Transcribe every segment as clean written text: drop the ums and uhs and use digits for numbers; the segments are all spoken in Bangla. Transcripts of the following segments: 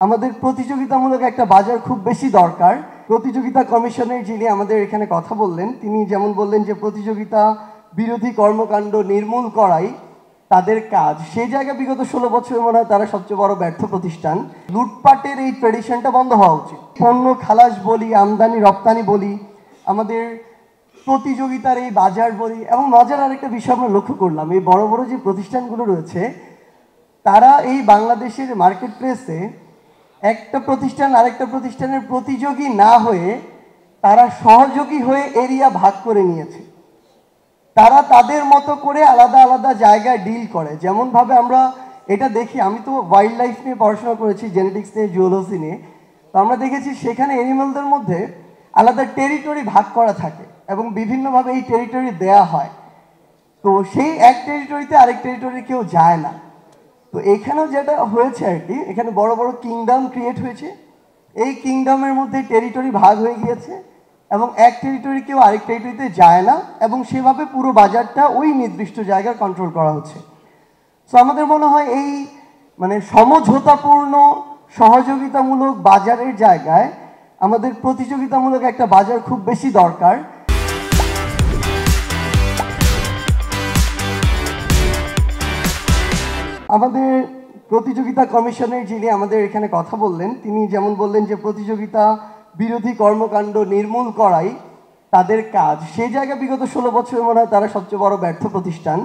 আমাদের প্রতিযোগিতামূলক একটা বাজার খুব বেশি দরকার। প্রতিযোগিতা কমিশনের যিনি আমাদের এখানে কথা বললেন, তিনি যেমন বললেন যে প্রতিযোগিতা বিরোধী কর্মকাণ্ড নির্মূল করাই তাদের কাজ। সেই জায়গায় বিগত 16 বছর মনে হয় তারা সবচেয়ে বড় ব্যর্থ প্রতিষ্ঠান। লুটপাটের এই ট্রেডিশনটা বন্ধ হওয়া উচিত। পণ্য খালাস বলি, আমদানি রপ্তানি বলি, আমাদের প্রতিযোগিতার এই বাজার বলি, এবং মজার আরেকটা বিষয় আমরা লক্ষ্য করলাম, এই বড় বড় যে প্রতিষ্ঠানগুলো রয়েছে তারা এই বাংলাদেশের মার্কেট প্লেসে একটা প্রতিষ্ঠান আরেকটা প্রতিষ্ঠানের প্রতিযোগী না হয়ে তারা সহযোগী হয়ে এরিয়া ভাগ করে নিয়েছে। তারা তাদের মতো করে আলাদা আলাদা জায়গায় ডিল করে। যেমনভাবে আমরা এটা দেখি, আমি তো ওয়াইল্ড লাইফ নিয়ে পড়াশোনা করেছি, জেনেটিক্স নিয়ে, জিওলজি নিয়ে, তো আমরা দেখেছি সেখানে অ্যানিমালদের মধ্যে আলাদা টেরিটরি ভাগ করা থাকে এবং বিভিন্নভাবে এই টেরিটরি দেয়া হয়। তো সেই এক টেরিটরিতে আরেক টেরিটরি কেউ যায় না। তো এখানেও যেটা হয়েছে আর কি, এখানে বড় বড় কিংডম ক্রিয়েট হয়েছে। এই কিংডমের মধ্যে টেরিটরি ভাগ হয়ে গিয়েছে এবং এক টেরিটরি কেউ আরেক টেরিটরিতে যায় না, এবং সেভাবে পুরো বাজারটা ওই নির্দিষ্ট জায়গায় কন্ট্রোল করা হচ্ছে। সো আমাদের মনে হয় এই সমঝোতাপূর্ণ সহযোগিতামূলক বাজারের জায়গায় আমাদের প্রতিযোগিতামূলক একটা বাজার খুব বেশি দরকার। আমাদের প্রতিযোগিতা কমিশনের যিনি আমাদের এখানে কথা বললেন, তিনি যেমন বললেন যে প্রতিযোগিতা বিরোধী কর্মকাণ্ড নির্মূল করাই তাদের কাজ। সেই জায়গায় বিগত 16 বছর মনে হয় তারা সবচেয়ে বড় ব্যর্থ প্রতিষ্ঠান,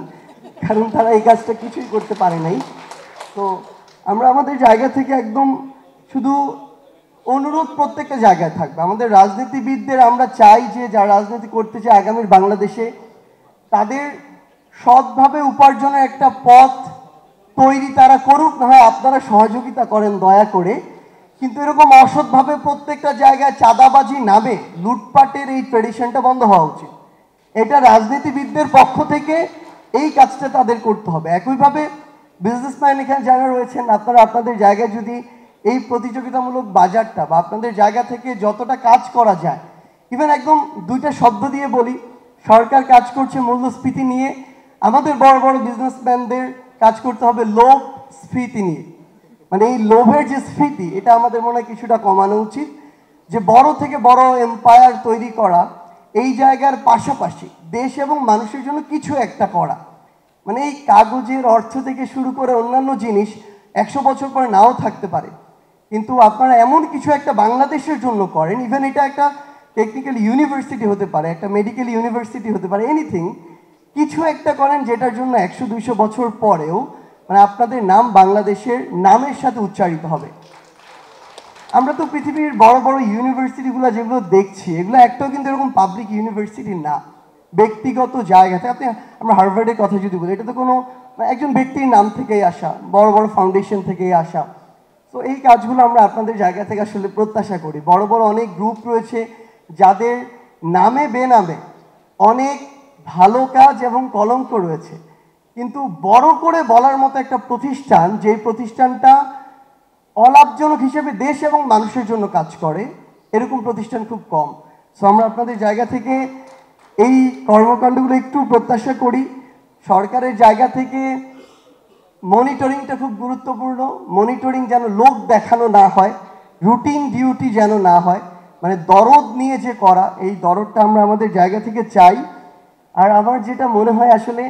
কারণ তারা এই কাজটা কিছুই করতে পারে নাই। তো আমরা আমাদের জায়গা থেকে একদম শুধু অনুরোধ প্রত্যেকটা জায়গায় থাকবে। আমাদের রাজনীতিবিদদের আমরা চাই যে যারা রাজনীতি করতে চায় আগামীর বাংলাদেশে, তাদের সৎভাবে উপার্জনের একটা পথ তৈরি তারা করুক, না হয় আপনারা সহযোগিতা করেন দয়া করে। কিন্তু এরকম অসৎভাবে প্রত্যেকটা জায়গায় চাঁদাবাজি নামে লুটপাটের এই ট্রেডিশনটা বন্ধ হওয়া উচিত। এটা রাজনীতিবিদদের পক্ষ থেকে এই কাজটা তাদের করতে হবে। একইভাবে বিজনেসম্যান এখানে যারা রয়েছেন, আপনারা আপনাদের জায়গায় যদি এই প্রতিযোগিতামূলক বাজারটা বা আপনাদের জায়গা থেকে যতটা কাজ করা যায়, ইভেন একদম দুইটা শব্দ দিয়ে বলি, সরকার কাজ করছে মূল্যস্ফীতি নিয়ে, আমাদের বড় বড় বিজনেসম্যানদের কাজ করতে হবে লোভ স্ফীতি নিয়ে। মানে এই লোভের যে স্ফীতি, এটা আমাদের মনে হয় কিছুটা কমানো উচিত। যে বড় থেকে বড় এম্পায়ার তৈরি করা, এই জায়গার পাশাপাশি দেশ এবং মানুষের জন্য কিছু একটা করা, মানে এই কাগজের অর্থ থেকে শুরু করে অন্যান্য জিনিস 100 বছর পরে নাও থাকতে পারে, কিন্তু আপনারা এমন কিছু একটা বাংলাদেশের জন্য করেন। ইভেন এটা একটা টেকনিক্যাল ইউনিভার্সিটি হতে পারে, একটা মেডিকেল ইউনিভার্সিটি হতে পারে, এনিথিং, কিছু একটা করেন যেটার জন্য 100-200 বছর পরেও মানে আপনাদের নাম বাংলাদেশের নামের সাথে উচ্চারিত হবে। আমরা তো পৃথিবীর বড় বড় ইউনিভার্সিটিগুলো যেগুলো দেখছি, এগুলো একটাও কিন্তু এরকম পাবলিক ইউনিভার্সিটি না, ব্যক্তিগত জায়গাতে। আমরা হার্ভার্ডের কথা যদি বলি, এটা তো কোনো একজন ব্যক্তির নাম থেকেই আসা, বড় বড় ফাউন্ডেশন থেকেই আসা। তো এই কাজগুলো আমরা আপনাদের জায়গা থেকে আসলে প্রত্যাশা করি। বড় বড় অনেক গ্রুপ রয়েছে যাদের নামে বেনামে অনেক ভালো কাজ এবং কলঙ্ক রয়েছে, কিন্তু বড় করে বলার মতো একটা প্রতিষ্ঠান, যে প্রতিষ্ঠানটা অলাভজনক হিসেবে দেশ এবং মানুষের জন্য কাজ করে, এরকম প্রতিষ্ঠান খুব কম। সো আমরা আপনাদের জায়গা থেকে এই কর্মকাণ্ডগুলো একটু প্রত্যাশা করি। সরকারের জায়গা থেকে মনিটরিংটা খুব গুরুত্বপূর্ণ। মনিটরিং যেন লোক দেখানো না হয়, রুটিন ডিউটি যেন না হয়, মানে দরদ নিয়ে যে করা, এই দরদটা আমরা আমাদের জায়গা থেকে চাই। আর আমার যেটা মনে হয় আসলে